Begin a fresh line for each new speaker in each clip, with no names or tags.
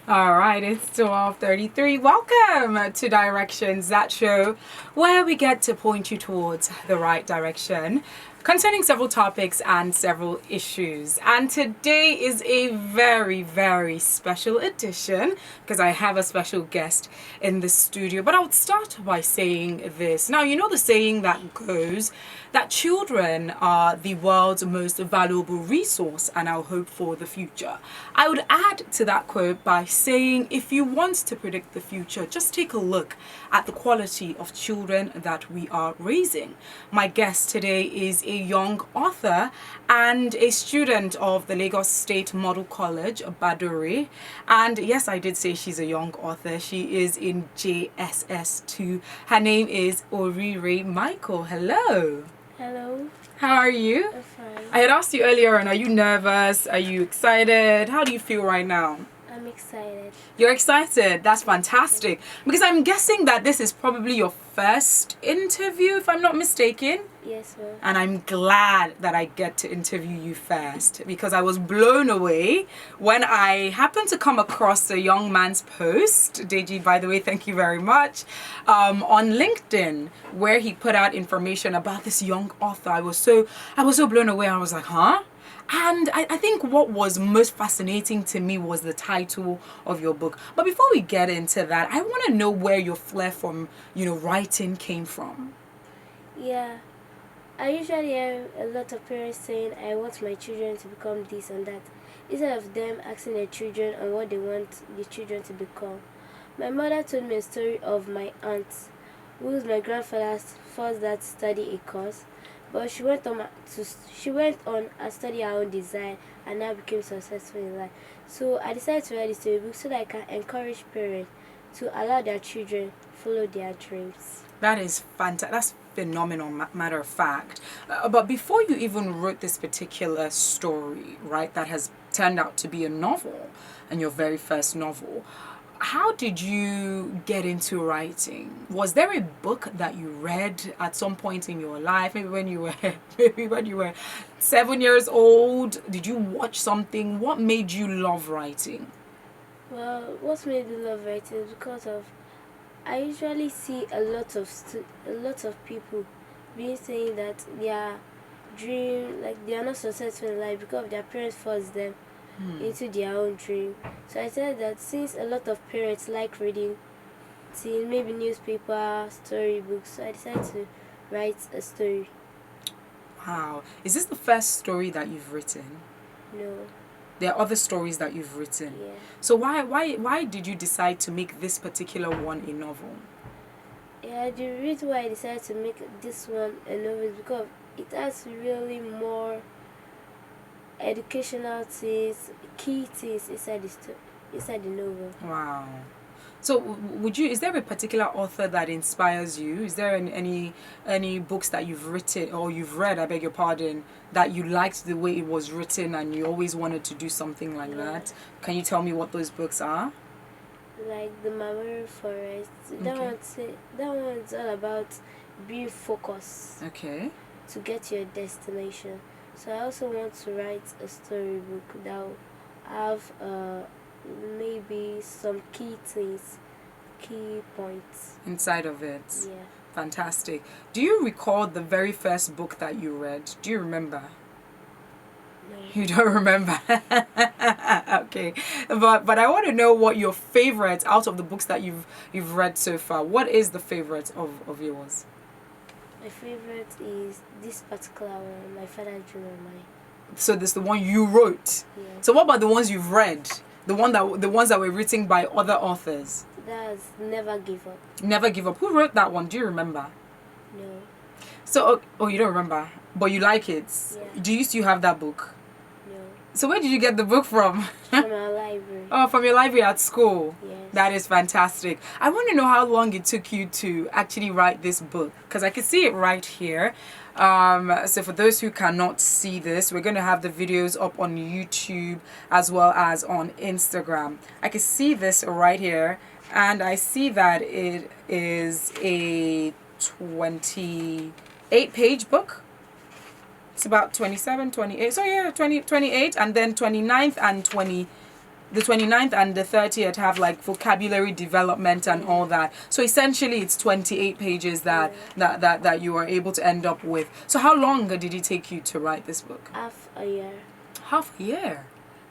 All right, it's 12:33. Welcome to Directions, that show where we get to point you towards the right direction concerning several topics and several issues. And today is a very, very special edition because I have a special guest in the studio. But I would start by saying this. Now, you know the saying that goes that children are the world's most valuable resource and our hope for the future. I would add to that quote by saying if you want to predict the future, just take a look at the quality of children that we are raising. My guest today is a young author and a student of the Lagos State Model College, Badore. And yes, I did say she's a young author. She is in JSS2. Her name is Orire Micheal. Hello.
Hello.
How are you?
I'm fine.
I had asked you earlier on, are you nervous? Are you excited? How do you feel right now?
I'm excited.
You're excited? That's fantastic. Because I'm guessing that this is probably your first interview, if I'm not mistaken.
Yes, ma'am.
And I'm glad that I get to interview you first because I was blown away when I happened to come across a young man's post. Deji, by the way, thank you very much. On LinkedIn, where he put out information about this young author. I was so blown away. I was like, huh? And I think what was most fascinating to me was the title of your book. But before we get into that, I want to know where your flair from, writing came from.
Yeah. I usually hear a lot of parents saying, I want my children to become this and that, instead of them asking their children on what they want the children to become. My mother told me a story of my aunt, who was my grandfather's first dad to study a course, but she went on and study her own design and now became successful in life. So I decided to write this storybook so that I can encourage parents to allow their children follow their dreams.
That is fantastic. That's phenomenal, matter of fact. But before you even wrote this particular story, right, that has turned out to be a novel and your very first novel, how did you get into writing? Was there a book that you read at some point in your life? Maybe when you were 7 years old? Did you watch something? What made you love writing?
Well, what made me love writing is because of I usually see a lot of people being saying that their dream, like they are not successful in life because their parents force them into their own dream. So I said that since a lot of parents like reading, seeing maybe newspaper, storybooks, so I decided to write a story.
Wow. Is this the first story that you've written?
No.
There are other stories that you've written.
Yeah.
So why did you decide to make this particular one a novel?
Yeah, the reason why I decided to make this one a novel is because it has really more educational things, key things inside the novel.
Wow. So is there a particular author that inspires you? Is there any books that you've written or you've read, I beg your pardon, that you liked the way it was written and you always wanted to do something like that? Can you tell me what those books are?
Like The Memory Forest. That one's all about being focused.
Okay.
To get your destination. So I also want to write a storybook that will have maybe some key things, key points
inside of it.
Yeah.
Fantastic. Do you recall the very first book that you read? Do you remember?
No.
You don't remember? Okay. But I want to know what your favorite out of the books that you've read so far. What is the favorite of yours?
My favorite is this particular one, My Father's Dream of Mine.
So this is the one you wrote?
Yeah.
So what about the ones you've read? The ones that were written by other authors?
That's Never Give Up.
Never Give Up. Who wrote that one? Do you remember?
No.
So, you don't remember, but you like it.
Yeah.
Do you still have that book?
No.
So where did you get the book from?
From our library.
Oh, from your library at school?
Yes.
That is fantastic. I want to know how long it took you to actually write this book, because I can see it right here. So for those who cannot see this, we're going to have the videos up on YouTube as well as on Instagram. I can see this right here, and I see that it is a 28-page book. It's about 27, 28. So yeah, 28, and then 29th and the 29th and the 30th have like vocabulary development and all that. So essentially it's 28 pages that you are able to end up with. So how long did it take you to write this book?
Half a year.
Half a year?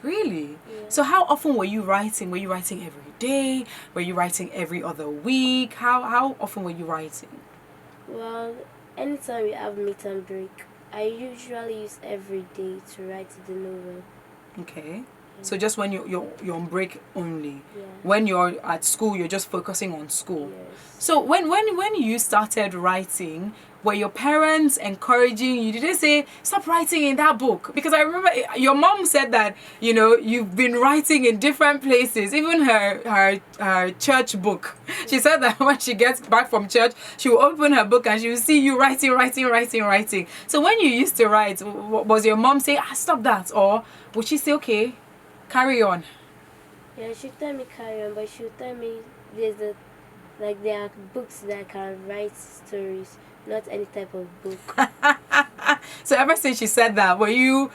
Really?
Yeah.
So how often were you writing? Were you writing every day? Were you writing every other week? How often were you writing?
Well, anytime we have meet and break, I usually use every day to write the novel.
Okay. So just when you're on break only.
Yeah.
When you're at school, you're just focusing on school.
Yes.
So when you started writing, were your parents encouraging you? Did they say stop writing in that book? Because I remember your mom said that you've been writing in different places. Even her church book. She said that when she gets back from church, she will open her book and she will see you writing. So when you used to write, was your mom saying stop that, or would she say okay, carry on?
Yeah, she tell me carry on, but she would tell me there are books that can write stories, not any type of book.
So ever since she said that, were you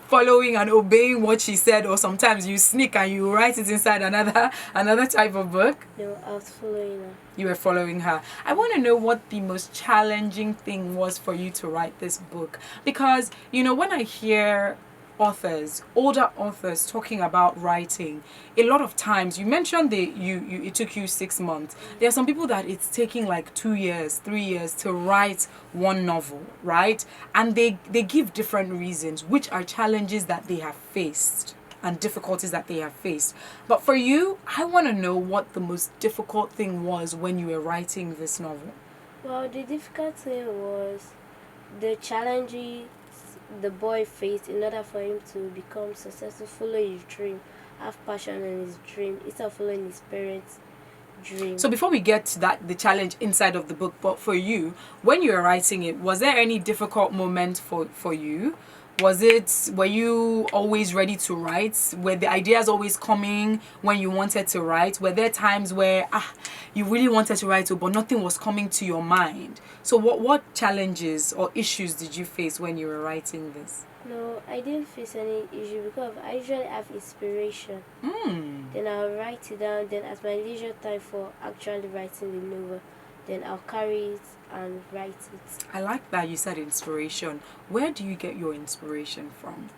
following and obeying what she said, or sometimes you sneak and you write it inside another type of book?
No, I was following her.
You were following her. I want to know what the most challenging thing was for you to write this book, because when I hear older authors talking about writing, a lot of times you mentioned it took you 6 months. There are some people that it's taking like 2 years, 3 years to write one novel, right? And they give different reasons, which are challenges that they have faced and difficulties that they have faced. But for you, I want to know what the most difficult thing was when you were writing this novel.
Well, the difficult thing was the challenges the boy faced in order for him to become successful, follow his dream, have passion in his dream, instead of following his parents' dream.
So before we get to that, the challenge inside of the book, but for you, when you were writing it, was there any difficult moment for you? Were you always ready to write? Were the ideas always coming when you wanted to write? Were there times where you really wanted to write, but nothing was coming to your mind? So what challenges or issues did you face when you were writing this?
No, I didn't face any issue because I usually have inspiration. Then I'll write it down. Then at my leisure time for actually writing the novel, then I'll carry it and write it.
I like that you said inspiration. Where do you get your inspiration from?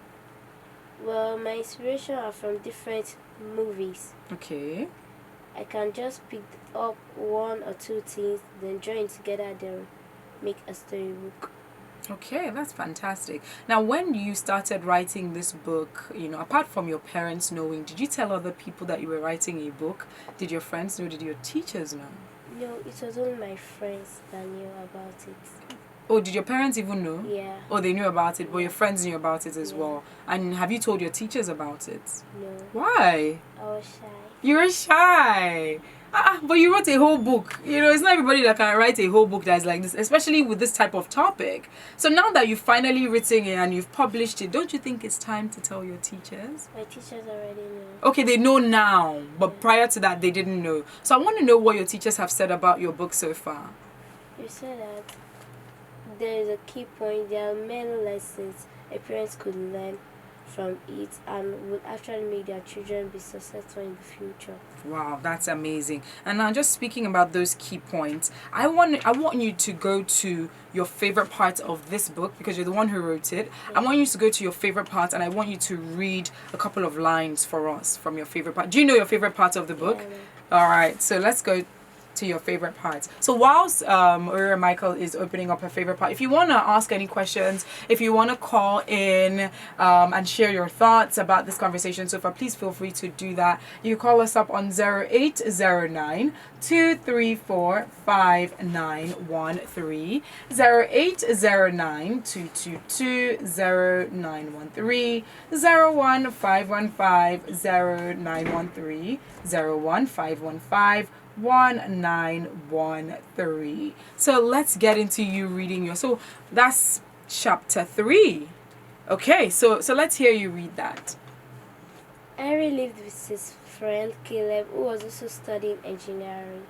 Well, my inspiration are from different movies.
Okay.
I can just pick up one or two things, then join together, then make a storybook.
Okay, that's fantastic. Now, when you started writing this book, apart from your parents knowing, did you tell other people that you were writing a book? Did your friends know? Did your teachers know?
No, it was only my friends that knew about it.
Oh, did your parents even know?
Yeah.
Oh, they knew about it, but your friends knew about it as well. And have you told your teachers about it?
No.
Why?
I was shy.
You were shy. But you wrote a whole book. It's not everybody that can write a whole book that is like this, especially with this type of topic. So now that you've finally written it and you've published it, don't you think it's time to tell your teachers?
My teachers already know.
Okay, they know now, but prior to that, they didn't know. So I want to know what your teachers have said about your book so far.
You said that there is a key point. There are many lessons a parent could learn from it and would actually make their children be successful in the future.
Wow, that's amazing. And now, just speaking about those key points, I want you to go to your favorite part of this book, because you're the one who wrote it. I want you to go to your favorite part, and I want you to read a couple of lines for us from your favorite part. Do you know your favorite part of the book?
Yeah.
All right, so let's go to your favorite parts. So whilst Orire Micheal is opening up her favorite part, if you want to ask any questions, if you want to call in and share your thoughts about this conversation so far, please feel free to do that. You call us up on 0809 234 5913, 0809 222 0913, 01515 0913, 01515 1913. So let's get into you reading so that's chapter 3. Okay, so let's hear you read that.
Henry lived with his friend Caleb, who was also studying engineering.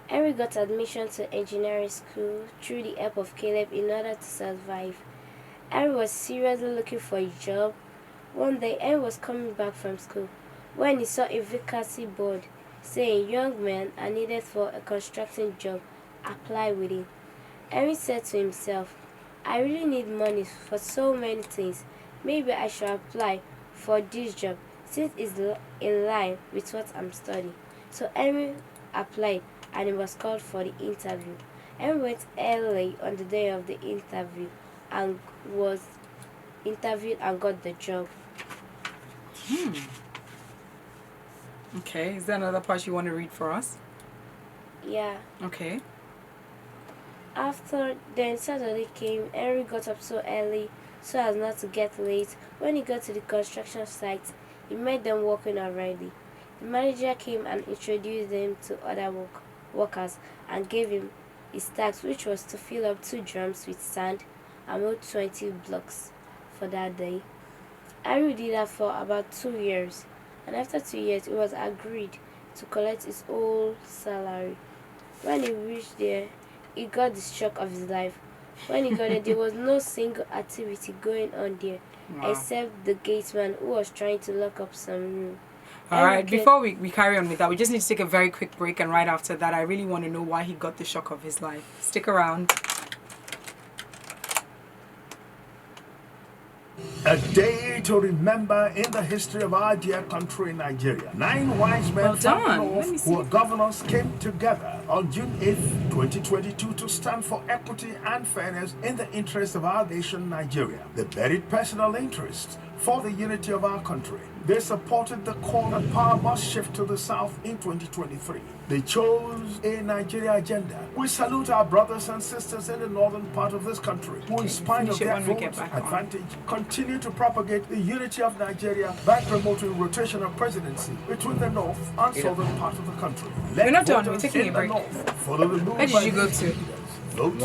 Henry got admission to engineering school through the help of Caleb in order to survive. Henry was seriously looking for a job. One day, Henry was coming back from school when he saw a vacancy board saying young men are needed for a construction job, apply with it. Henry said to himself, I really need money for so many things. Maybe I should apply for this job since it's in line with what I'm studying. So Henry applied and he was called for the interview. Henry went early on the day of the interview and was interviewed and got the job.
Okay, is there another part you want to read for us?
Yeah.
Okay.
After then Saturday came, Henry got up so early so as not to get late. When he got to the construction site, he met them working already. The manager came and introduced them to other workers and gave him his task, which was to fill up 2 drums with sand and mold 20 blocks for that day. Henry did that for about 2 years, and after 2 years, it was agreed to collect his whole salary. When he reached there, he got the shock of his life. When he got there was no single activity going on there, except the gateman who was trying to lock up some room.
Alright, before we carry on with that, we just need to take a very quick break, and right after that, I really want to know why he got the shock of his life. Stick around.
A day to remember in the history of our dear country, Nigeria. 9 wise men from the north who were governors came together on June 8th, 2022 to stand for equity and fairness in the interest of our nation, Nigeria. They buried personal interests for the unity of our country. They supported the call that power must shift to the south in 2023. They chose a Nigeria agenda. We salute our brothers and sisters in the northern part of this country who, in spite of their votes advantage, continue to propagate the unity of Nigeria by promoting rotational presidency between the north and southern part of the country.
We're not done. We're taking a break.
Where
did you go to?
Vote